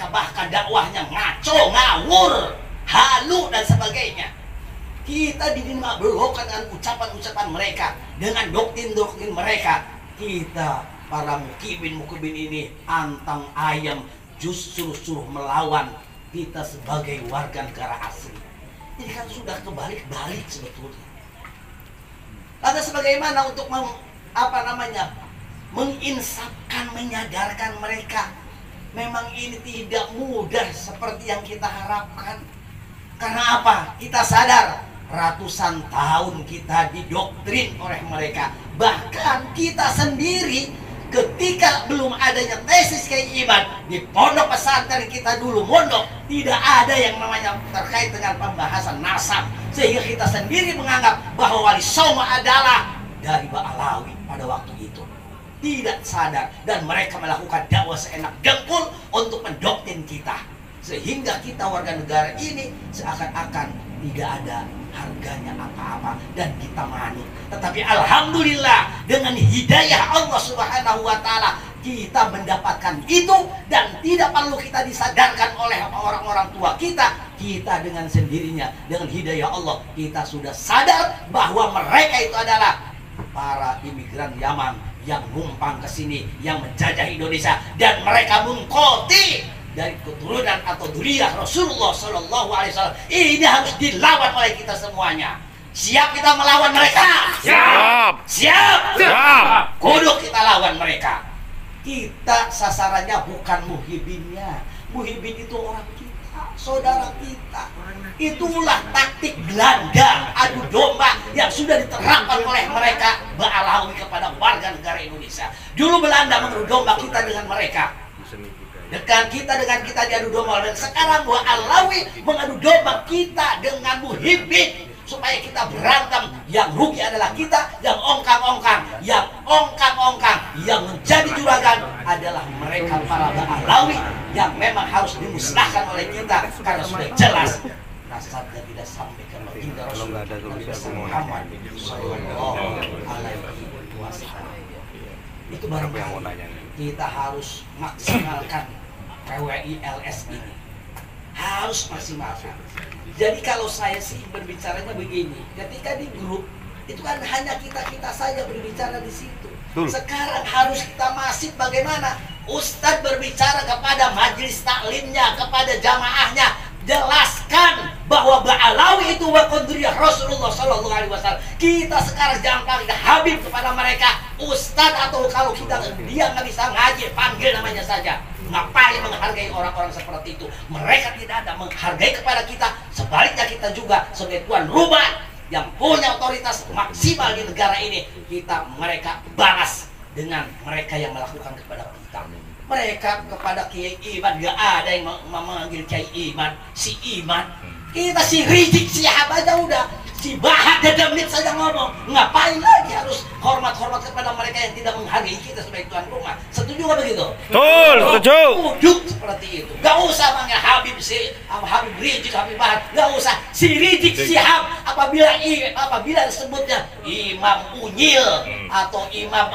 mereka bahkan dakwahnya ngaco, ngawur, halu dan sebagainya. Kita dimabulkan dengan ucapan-ucapan mereka, dengan doktrin-doktrin mereka. Kita para mukibin ini antang ayam justru suruh melawan kita sebagai warga negara asing. Ini kan sudah kebalik-balik sebetulnya. Lantas bagaimana untuk menginsafkan, menyadarkan mereka? Memang ini tidak mudah seperti yang kita harapkan. Karena apa? Kita sadar ratusan tahun kita didoktrin oleh mereka. Bahkan kita sendiri ketika belum adanya tesis keimanan di pondok pesantren kita dulu mondok, tidak ada yang namanya terkait dengan pembahasan nasab, sehingga kita sendiri menganggap bahwa Wali Songo adalah dari Ba'alawi pada waktu itu. Tidak sadar, dan mereka melakukan dakwah seenak dengkul untuk mendoktrin kita, sehingga kita warga negara ini seakan-akan tidak ada harganya apa-apa dan kita manut. Tetapi alhamdulillah dengan hidayah Allah Subhanahu wa taala kita mendapatkan itu, dan tidak perlu kita disadarkan oleh orang-orang tua kita. Kita dengan sendirinya dengan hidayah Allah kita sudah sadar bahwa mereka itu adalah para imigran Yaman yang numpang ke sini, yang menjajah Indonesia, dan mereka mengkoti dari keturunan atau dzurriyyah Rasulullah Shallallahu Alaihi Wasallam. Ini harus dilawan oleh kita semuanya. Siap kita melawan mereka? Siap. Siap. Siap. Kudu kita lawan mereka. Kita sasarannya bukan muhibinnya. Muhibin itu orang kita, saudara kita. Itulah taktik gelandang adu domba yang sudah diterapkan oleh mereka Ba'alawi kepada warga negara Indonesia. Dulu Belanda mengadu domba kita dengan mereka. Dengan kita diadu domba, dan sekarang Ba'alawi mengadu domba kita dengan muhibin supaya kita berantem. Yang rugi adalah kita, yang ongkang-ongkang, yang menjadi juragan adalah mereka para Ba'alawi yang memang harus dimusnahkan oleh kita karena sudah jelas nasabnya tidak sampai ke baginda Rasul Muhammad Sallallahu Alaihi Wasallam. Itu barangkali kita harus maksimalkan PWI LS ini, harus maksimalkan. Jadi kalau saya sih berbicaranya begini, ketika di grup itu kan hanya kita saja berbicara di situ. Sekarang harus kita masif bagaimana Ustadz berbicara kepada majelis taklimnya, kepada jamaahnya, jelaskan bahwa Ba'alawi itu bukan dzurriyyah Rasulullah Shallallahu Alaihi Wasallam. Kita sekarang jangan panggil Habib kepada mereka Ustadz, atau kalau dia nggak bisa ngaji, panggil namanya saja. Ngapain menghargai orang-orang seperti itu? Mereka tidak ada menghargai kepada kita. Sebaliknya kita juga sebagai tuan rumah yang punya otoritas maksimal di negara ini, mereka balas dengan mereka yang melakukan kepada kita. Mereka kepada Kiai Iman gak ada yang memanggil Kiai Iman, si Iman. Kita si Rizik Syihab aja udah, si Bahat Dadamit saja ngomong. Ngapain lagi harus hormat-hormat kepada mereka yang tidak menghargai kita sebagai tuan rumah? Setuju gak begitu? Betul, setuju. Ujuk seperti itu. Gak usah panggil Habib Rizik, Habib Bahat. Gak usah. Si Rizik Syihab apabila disebutnya Imam Unyil atau Imam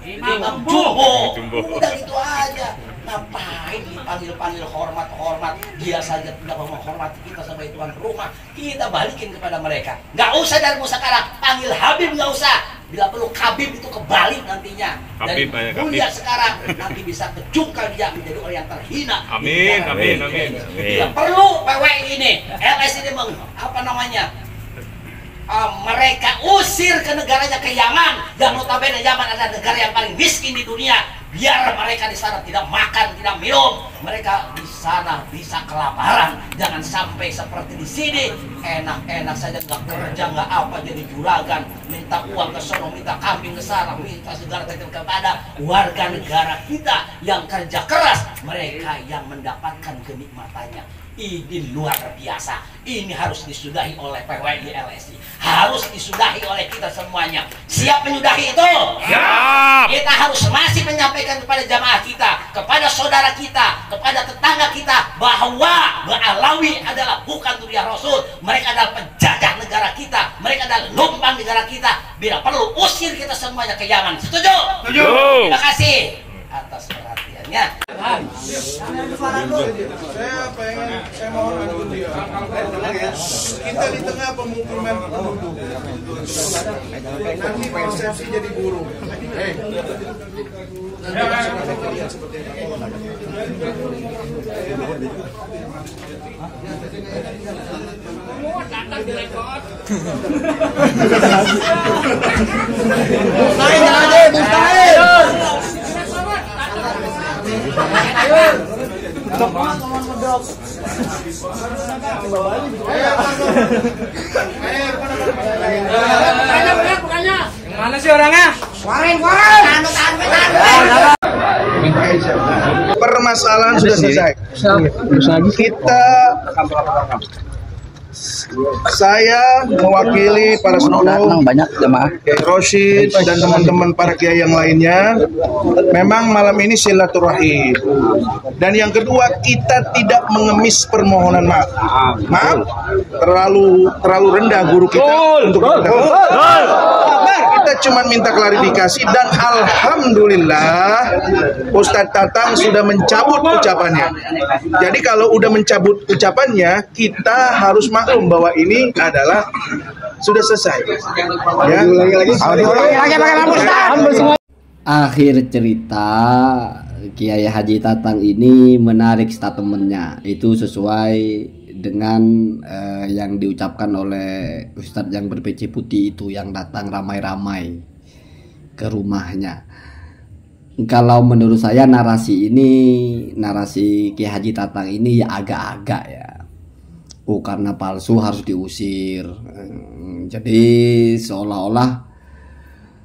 Imam Jumbo, udah gitu aja. Ngapain dipanggil-panggil hormat-hormat? Dia saja tidak mau menghormati kita sebagai tuan rumah. Kita balikin kepada mereka. Nggak usah dari sekarang panggil Habib, nggak usah. Bila perlu Habib itu kebalik nantinya. Dari mulia sekarang nanti bisa kejungkal dia menjadi orang yang terhina. Amin, amin, amin. Tidak perlu PWI ini, LS ini mereka usir ke negaranya, ke Yaman, yang notabene Yaman adalah negara yang paling miskin di dunia. Biar mereka di sana tidak makan, tidak minum, mereka di sana bisa kelaparan. Jangan sampai seperti di sini enak-enak saja, nggak kerja, nggak apa, jadi juragan, minta uang ke sono, minta kambing ke sana, minta segala macam kepada warga negara kita yang kerja keras. Mereka yang mendapatkan kenikmatannya. Ini luar biasa. Ini harus disudahi oleh PWI LSI. Harus disudahi oleh kita semuanya. Siap menyudahi itu? Siap. Kita harus masih menyampaikan kepada jamaah kita, kepada saudara kita, kepada tetangga kita, bahwa Ba'alawi adalah bukan dzurriyyah Rasul. Mereka adalah penjajah negara kita. Mereka adalah numpang negara kita. Bila perlu usir kita semuanya ke Yaman. Setuju? Setuju. Terima kasih atas perhatiannya. Ya. Saya mohon adu dia. Kita di tengah pemukiman penduduk. Nanti persepsi jadi buruk. Mana sih orangnya? Permasalahan sudah selesai. Saya mewakili para sepuh, banyak jemaah Kiai Rosyid dan teman-teman para kiai yang lainnya. Memang malam ini silaturahim. Dan yang kedua, kita tidak mengemis permohonan maaf. Maaf, terlalu rendah guru kita untuk kita. Kita cuma minta klarifikasi dan alhamdulillah Ustadz Tatang sudah mencabut ucapannya. Jadi kalau udah mencabut ucapannya, kita harus maklum bahwa ini adalah sudah selesai. Ya. Akhir cerita, Kiai Haji Tatang ini menarik statementnya. Itu sesuai dengan yang diucapkan oleh Ustadz yang berpeci putih itu, yang datang ramai-ramai ke rumahnya. Kalau menurut saya narasi Kiai Haji Tatang ini ya agak-agak ya. Karena palsu harus diusir. Jadi seolah-olah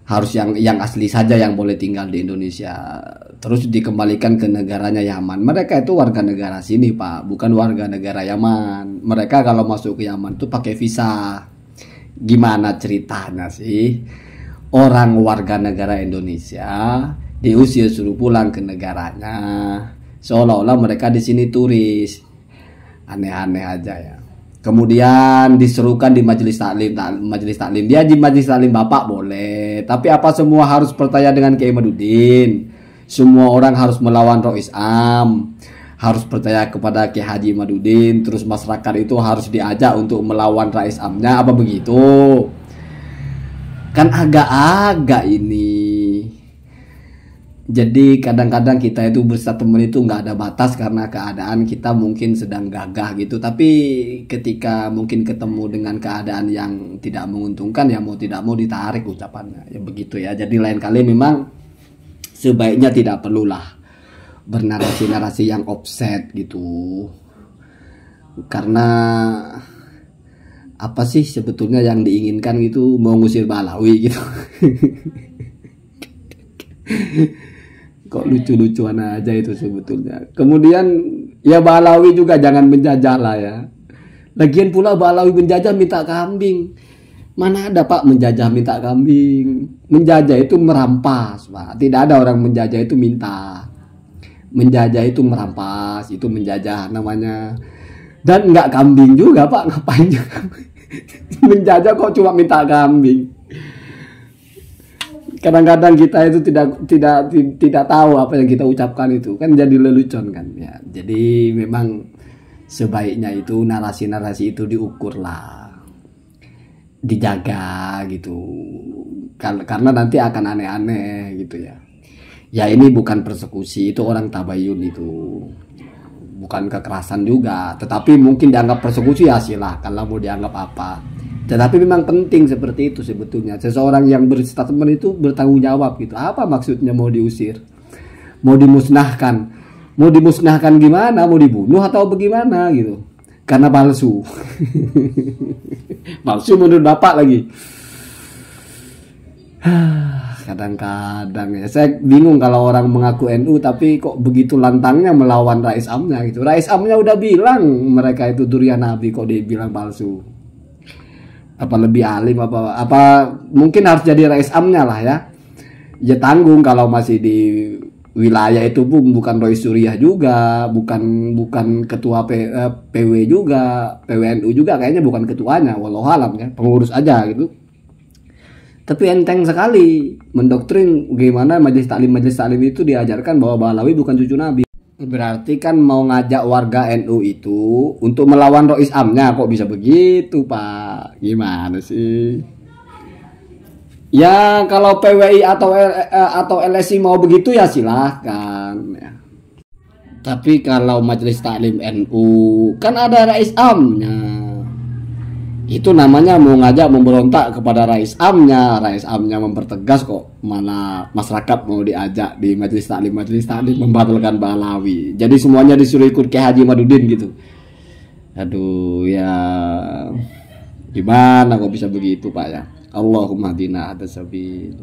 harus yang asli saja yang boleh tinggal di Indonesia, terus dikembalikan ke negaranya Yaman. Mereka itu warga negara sini Pak, bukan warga negara Yaman. Mereka kalau masuk ke Yaman tuh pakai visa. Gimana ceritanya sih orang warga negara Indonesia diusir suruh pulang ke negaranya, seolah-olah mereka di sini turis. Aneh-aneh aja ya. Kemudian diserukan di majelis taklim. Dia di majelis taklim Bapak boleh, tapi apa semua harus percaya dengan Kiai Madudin? Semua orang harus melawan Rois Am, harus percaya kepada Kiai Haji Madudin, terus masyarakat itu harus diajak untuk melawan Rais Amnya, apa begitu? Kan agak-agak ini. Jadi kadang-kadang kita itu berstatement itu nggak ada batas karena keadaan kita mungkin sedang gagah gitu. Tapi ketika mungkin ketemu dengan keadaan yang tidak menguntungkan, ya mau tidak mau ditarik ucapannya. Ya begitu ya. Jadi lain kali memang sebaiknya tidak perlulah bernarasi-narasi yang offset gitu. Karena apa sih sebetulnya yang diinginkan gitu, mau ngusir Balawi gitu. Kok lucu-lucuan aja itu sebetulnya. Kemudian ya Balawi juga jangan menjajah lah ya. Lagian pula Balawi menjajah minta kambing. Mana ada Pak menjajah minta kambing? Menjajah itu merampas Pak. Tidak ada orang menjajah itu minta. Menjajah itu merampas, itu menjajah namanya. Dan nggak kambing juga Pak, ngapain juga. Menjajah kok cuma minta kambing. Kadang-kadang kita itu tidak tahu apa yang kita ucapkan itu, kan jadi lelucon kan ya. Jadi memang sebaiknya itu narasi-narasi itu diukurlah, dijaga gitu, karena nanti akan aneh-aneh gitu ya. Ya ini bukan persekusi, itu orang tabayun itu, bukan kekerasan juga, tetapi mungkin dianggap persekusi ya silahkan lah mau dianggap apa. Tetapi memang penting seperti itu sebetulnya. Seseorang yang berstatement itu bertanggung jawab gitu. Apa maksudnya mau diusir? Mau dimusnahkan? Mau dimusnahkan gimana? Mau dibunuh atau bagaimana gitu? Karena palsu. Palsu menurut Bapak lagi. Kadang-kadang ya saya bingung kalau orang mengaku NU tapi kok begitu lantangnya melawan Rais Amnya gitu. Rais Amnya udah bilang mereka itu durian Nabi, kok dia bilang palsu. Apa lebih alim apa mungkin harus jadi Rais Amnya lah ya. Ya tanggung kalau masih di wilayah itu pun bukan Rois Suriah juga, bukan ketua PW juga, PWNU juga kayaknya bukan ketuanya, walau alam ya, pengurus aja gitu. Tapi enteng sekali mendoktrin gimana majelis taklim itu diajarkan bahwa Balawi bukan cucu Nabi. Berarti kan mau ngajak warga NU itu untuk melawan Rois Amnya, kok bisa begitu Pak? Gimana sih? Ya kalau PWI atau LSI mau begitu ya silahkan ya. Tapi kalau majelis taklim NU kan ada Rais Amnya. Itu namanya mau ngajak memberontak kepada Rais Amnya mempertegas kok, mana masyarakat mau diajak di majelis taklim membatalkan Balawi. Jadi semuanya disuruh ikut ke Haji Madudin gitu. Aduh ya, gimana kok bisa begitu Pak ya? Allahumma hadina hadasabil.